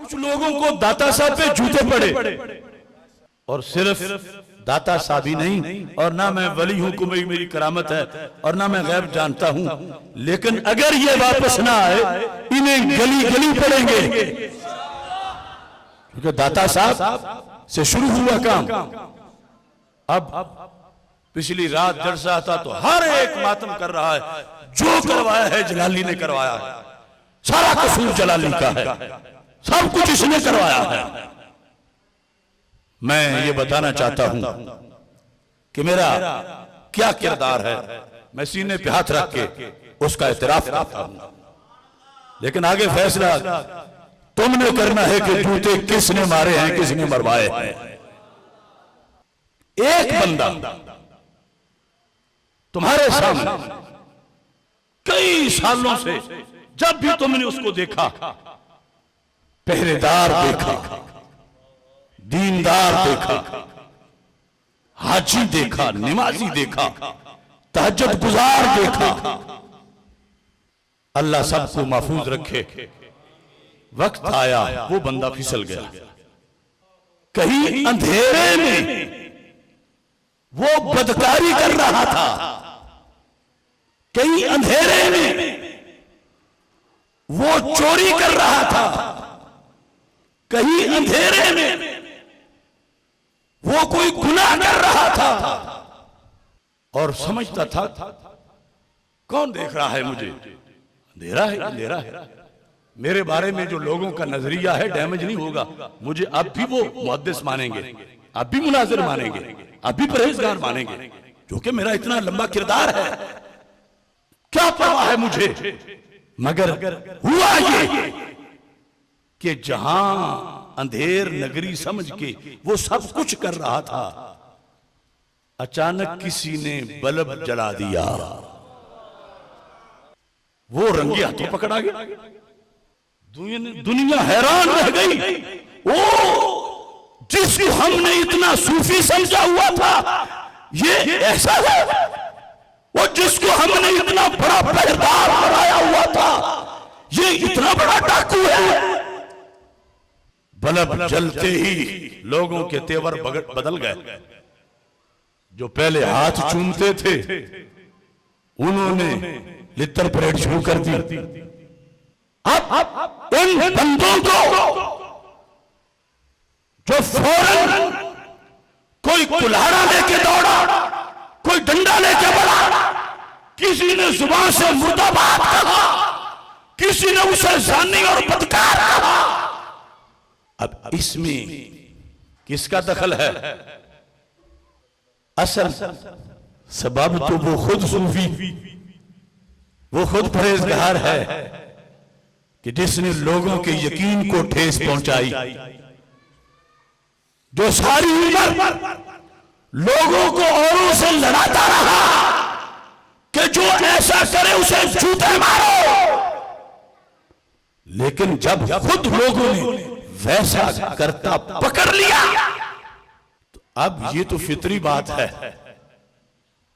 कुछ लोगों को दाता साहब पे जूते पड़े, और सिर्फ दाता साहब ही नहीं, और ना मैं वली हूं, कोई मेरी करामत है, और ना मैं गैब जानता हूं, लेकिन अगर ये वापस ना आए इन्हें गली गली पड़ेंगे, क्योंकि दाता साहब से शुरू हुआ काम। अब पिछली रात जलसा था तो हर एक मातम कर रहा है, जो करवाया है जलाली ने करवाया है, सारा कसूर जलाली का है, सब कुछ इसने करवाया है। मैं ये बताना चाहता हूं कि मेरा क्या किरदार है, मैं सीने पे हाथ रख के उसका इतराफ करता हूं, लेकिन आगे फैसला तुमने करना है कि जूते किसने मारे हैं, किसने मरवाए हैं। एक बंदा तुम्हारे सामने कई सालों से जब भी तुमने उसको देखा, पहरेदार देखा, दीनदार देखा, हाजी देखा, नमाजी देखा, तहज्जुद गुजार देखा, अल्लाह सबको महफूज रखे। वक्त आया वो बंदा फिसल गया, कहीं अंधेरे में वो बदकारी कर रहा था, कहीं अंधेरे में वो चोरी कर रहा था, कहीं अंधेरे में वो कोई गुनाह कर रहा था, और समझता था कौन देख रहा है मुझे, अंधेरा है, अंधेरा है। मेरे बारे में जो लोगों का नजरिया है डैमेज नहीं होगा, मुझे अब भी वो मुहद्दिस मानेंगे, अब भी मुनाजिर मानेंगे, अब भी परहेजगार मानेंगे, क्योंकि मेरा इतना लंबा किरदार है। क्या परवाह है मुझे, मगर हुआ ये कि जहां अंधेर नगरी समझ के वो सब कुछ कर रहा था, अचानक किसी ने बल्ब जला दिया, वो रंगे हाथों पकड़ा गया। दुनिया हैरान रह गई, ओ जिसको हमने इतना सूफी समझा हुआ था ये ऐसा है, वो जिसको हमने इतना बड़ा पहरेदार बनाया हुआ था ये इतना बड़ा डाकू है। बल्ब जलते ही लोगों के तेवर बदल गए। जो पहले हाथ चूमते थे उन्होंने लित्तर परेड शुरू कर दी। अब उन बंदों को जो फौरन कोई कुल्हाड़ा लेके दौड़ा, कोई डंडा लेके बढ़ा, किसी ने जुबान से मुर्दाबाद कहा, किसी ने उसे जानी और बदकार कहा। अब इसमें किसका दखल है? असल सबब तो वो खुद सूफी, वो खुद परहेजगार है कि जिसने लोगों के यकीन को ठेस पहुंचाई, जो सारी उम्र लोगों को औरों से लड़ाता रहा कि जो ऐसा करे उसे जूते मारो, लेकिन जब खुद लोगों ने वैसा करता पकड़ लिया तो अब ये तो फितरी बात है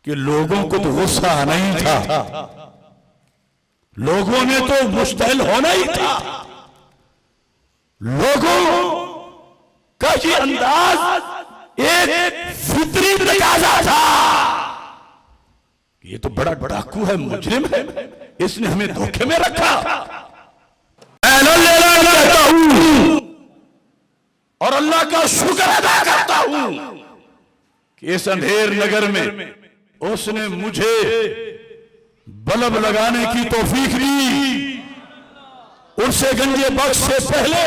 कि लोगों को तो गुस्सा आना ही था, लोगों ने तो मुस्तहिल होना ही था। लोगों का ये अंदाज एक फितरी तकाजा था, ये तो बड़ा डाकू है, मुजरिम है, इसने हमें धोखे में रखा। मैं कहता हूं और अल्लाह का शुक्र अदा करता हूं कि इस अंधेर नगर में उसने मुझे बल्ब लगाने की तौफीक दी। उनसे गंजे बख्श से पहले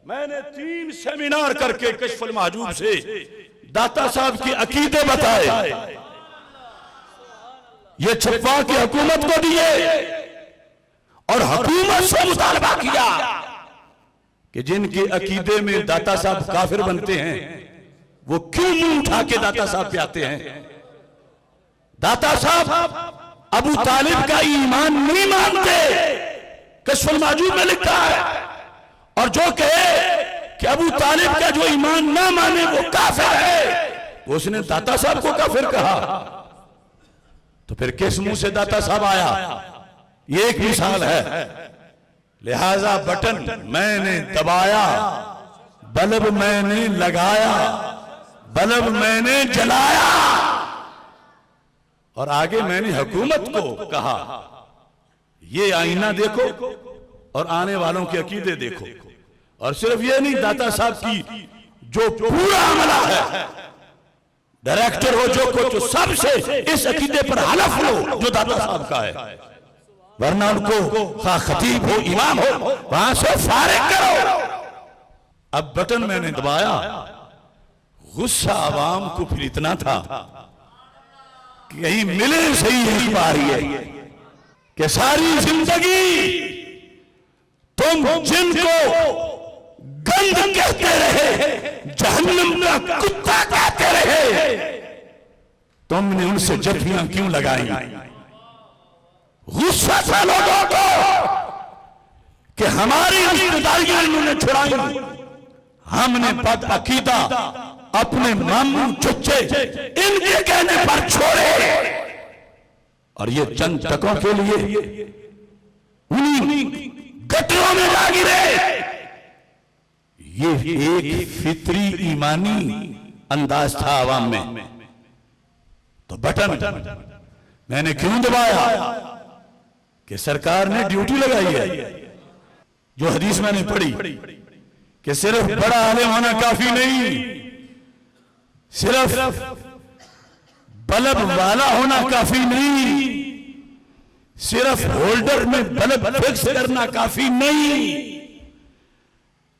मैंने 3 सेमिनार करके कश्फुल महजूब से दाता साहब के अकीदे बताए, ये छपवा के हुकूमत को दिए और हुकूमत से मुतालबा किया कि जिनके अकीदे में दाता साहब काफिर बनते हैं वो क्यों मुंह उठा के दाता साहब पे आते हैं। दाता साहब अबू तालिब का ईमान नहीं मानते, कश्फुल महजूब में लिखा है, और जो कहे कि अबू तालिब का जो ईमान ना माने वो काफिर है, उसने दाता साहब को काफिर कहा। तो फिर किस मुंह से दाता साहब आया? ये एक मिसाल है, लिहाजा बटन मैंने दबाया, बल्ब मैंने लगाया, बल्ब मैंने जलाया। और आगे मैंने हुकूमत को कहा, ये आईना देखो और आने वालों के अकीदे देखो। और सिर्फ ये नहीं, दाता साहब की जो पूरा अमला है, डायरेक्टर हो जो कुछ, तो सबसे इस अकीदे पर हलफ लो जो दाता साहब का है, वरना उनको खतीब हो, इमाम हो, वहां से फारिग करो। अब बटन मैंने दबाया, गुस्सा आवाम को फिर इतना था कि कहीं मिले सही एक बार ये कि सारी जिंदगी तुम जिनको गंद कहते रहे, जहन्नम का कुत्ता कहते रहे, तुमने उनसे जफ्फियां क्यों लगाई? गुस्सा था लोगों को कि हमारी रिश्तेदारियां इन्होंने छुड़ाई, हमने बद अकीदा अपने मामू चुच्चे इनके कहने पर छोड़े, और ये चंद टकों के लिए उन्हीं गटरों में जा गिरे। ये एक फित्री ईमानी अंदाज था आवाम में। तो बटन मैंने क्यों दबाया कि सरकार ने ड्यूटी लगाई है। जो हदीस मैंने पढ़ी कि सिर्फ बड़ा आलिम होना काफी नहीं, सिर्फ बल्ब वाला होना काफी नहीं, सिर्फ होल्डर में बल्ब फिक्स करना काफी नहीं।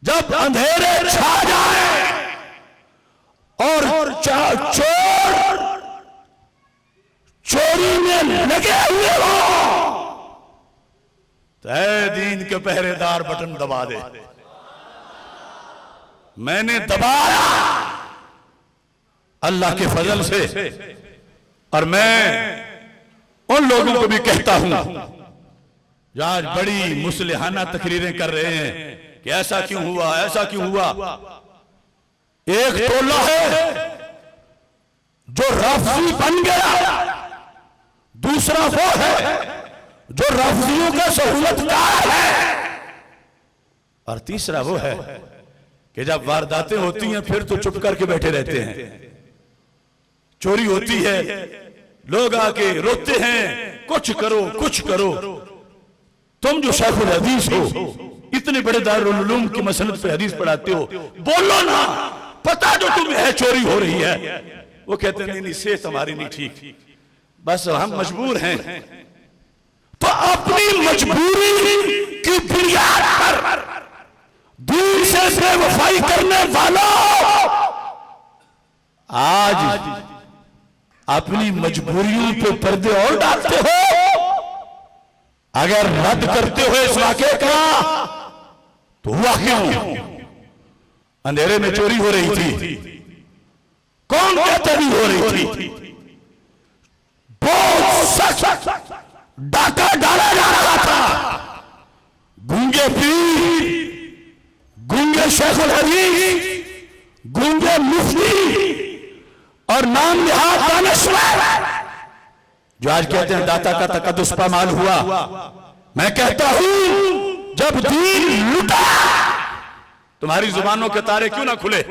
जब अंधेरे छा जाए और चोर चोरी में लगे हुए हो, तो ऐ दीन के पहरेदार बटन दबा दे। मैंने दबाया अल्लाह के फजल से। और मैं उन लोगों को भी कहता हूं जो आज बड़ी मुसलिहाना तकरीरें कर रहे हैं कि ऐसा क्यों हुआ, ऐसा क्यों हुआ। एक टोला है जो रफ्जी बन गया, दूसरा वो है जो रफ्जियों का सहूलतकार है, और तीसरा वो है कि जब वारदातें होती हैं फिर तो चुप करके बैठे रहते हैं। चोरी होती है, लोग आके रोते हैं, कुछ करो कुछ करो। तुम जो शेखुल हदीस हो, इतने बड़े दारुल उलूम की मसनद पे हदीस पढ़ाते हो, बोलो ना, पता जो तुम्हें है चोरी हो रही है। वो कहते हैं नहीं सेहत हमारी नहीं ठीक, बस हम मजबूर हैं। तो अपनी मजबूरी की बुनियाद पर दीन से बेवफाई करने वालों, आज अपनी मजबूरियों पे पर्दे और डालते हो। अगर रद्द करते हो इस वाक़े का, तो हुआ क्यों? अंधेरे में चोरी हो रही थी, कौन कहता नहीं हो रही थी? बहुत सख्त डाका डाला जा रहा था। गूंगे पीर, गूंगे शेखुल हदीस, गूंगे मुफ्ती और नाम निहाद दानिशवर जो आज कहते हैं दाता का तकद्दुस पामाल हुआ। मैं कहता हूं जब दीन लुटा, तुम्हारी जुबानों के तारे क्यों ना खुले?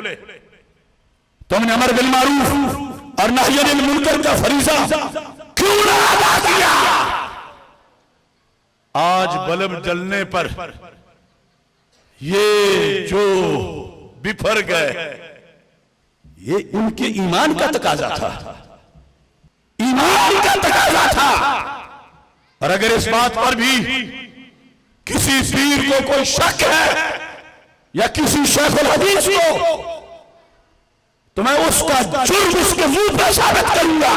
तुमने अमर बिल मारूफ और नही अनिल मुनकर का फरीजा क्यों ना अदा किया? आज बल्ब जलने पर ये जो बिफर गए, ये इनके ईमान का तकाजा था, ईमान का तकाजा था। और अगर इस बात पर भी किसी पीर को कोई शक है या किसी शेखुल हदीस को, तो मैं उसका जुर्म उसके मुंह पर साबित करूंगा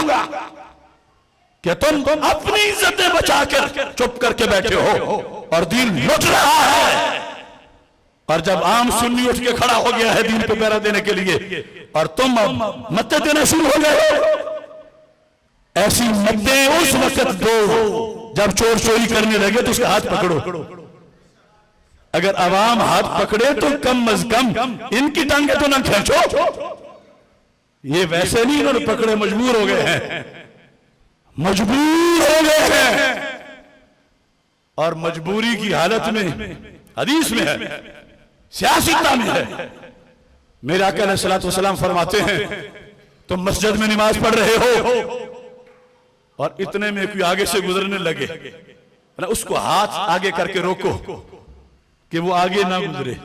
कि तुम अपनी इज्जतें बचाकर चुप करके बैठे हो और दीन लुट रहा है। और जब आम सुन्नी उठ के खड़ा हो गया है दीन पे पहरा देने के लिए, और तुम मत्ते देना शुरू हो गए हो, ऐसी मत्ते उस वक्त दो जब चोर चोरी करने लगे तो उसका हाथ पकड़ो। अगर आवाम हाथ पकड़े तो कम अज कम इनकी टांगे तो ना खींचो। ये वैसे नहीं, इन्होंने पकड़े मजबूर हो गए हैं, मजबूर हो गए हैं। और मजबूरी की हालत में, हदीस में है, सियासत में है, मेरे आका अलैहिस्सलातु वस्सलाम फरमाते हैं तुम मस्जिद में नमाज पढ़ रहे हो और इतने में कोई आगे से गुजरने लगे, उसको हाथ आगे करके रोको कि वो आगे ना गुजरे।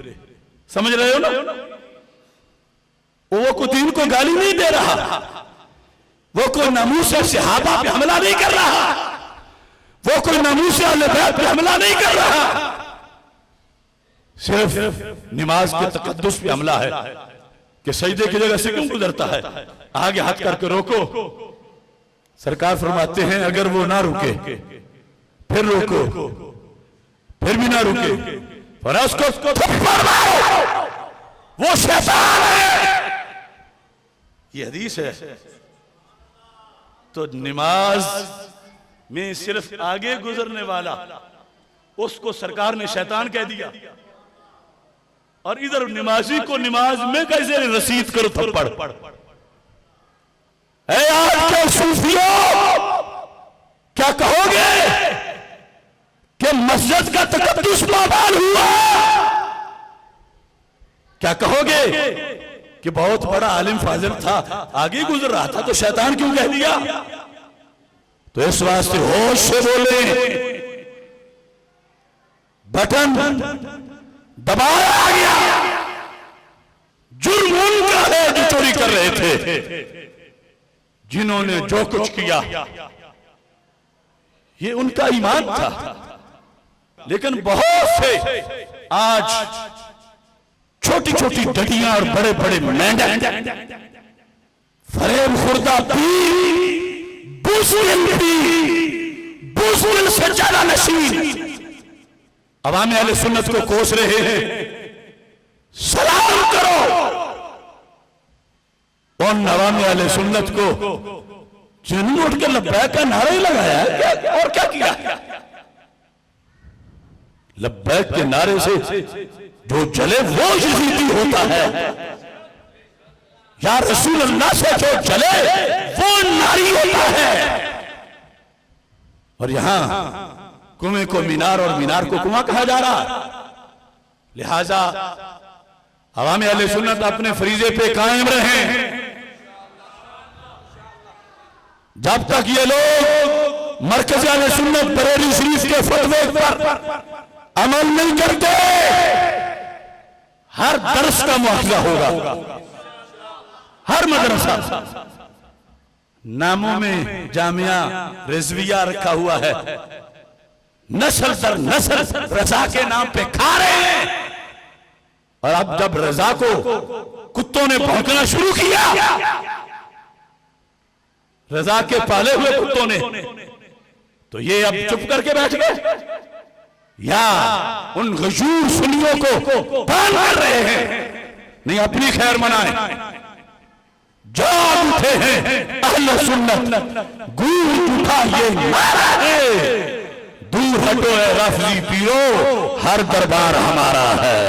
समझ रहे हो ना? वो कोई दीन को गाली नहीं दे रहा, वो कोई नामूस सहाबा पे हमला नहीं कर रहा, वो कोई नामूस अहले बैत पे हमला नहीं कर रहा, सिर्फ नमाज के तकद्दुस पे हमला है कि सजदे की जगह से क्यों गुजरता है, आगे हाथ करके रोको। सरकार फरमाते हैं अगर वो ना रुके फिर रोको, फिर भी ना रुके पर उसको थप्पड़ मारो, वो शैतान है। ये हदीस है। तो नमाज में सिर्फ आगे गुजरने वाला, उसको सरकार ने शैतान कह दिया, और इधर नमाजी को नमाज में कैसे रसीद करो थप्पड़। आज के सूफियों क्या कहोगे कि मस्जिद का तकद्दुस पामाल हुआ? क्या कहोगे कि बहुत बड़ा आलिम फाजिल था, आगे गुजर रहा था तो शैतान क्यों कह दिया? तो इस वास्ते होश से बोले, बटन दबाया गया। जुर्म उनका है जो चोरी कर रहे थे, जिन्होंने जो कुछ किया ये उनका ईमान था। लेकिन बहुत से आज छोटी छोटी डटियां और बड़े बड़े मेंढक, फरेब खुर्दा बुज़दिल से ज्यादा नशीन अवाम अहले सुन्नत को कोस रहे हैं। सलाम करो उन अवाम अहले सुन्नत को जिन्होंने उठ के लब्बैक का नारा ही लगाया है, और क्या किया? लब्बैक के नारे से जो जले वो यजीदी होता है, या रसूल अल्लाह से जो जले वो नारी होता है। और यहां कुएं को मीनार और मीनार को कुआं कहा जा रहा। लिहाजा अवाम अहले सुन्नत अपने फरीजे पे कायम रहें। जब तक ये लोग मरकज़ अहले सुन्नत बरेली शरीफ के फतवे पर अमल नहीं करते, हर दर्स का मुआवजा होगा। हर मदरसा, नामों में जामिया रिजविया रखा हुआ है, नस्ल दर नस्ल रजा के नाम पे खा रहे हैं। और अब जब रजा को कुत्तों ने भौंकना शुरू किया, रजा के पाले हुए कुत्तों ने, तो ये अब चुप करके बैठ गए या उन गजूर सुन्नियों को बांध कर रहे हैं। नहीं, अपनी खैर मनाए। जाग उठे हैं अहले सुन्नत, गूंज उठा ये नारा है, दूर हटो ए रफजी पीरो, हर दरबार हमारा है।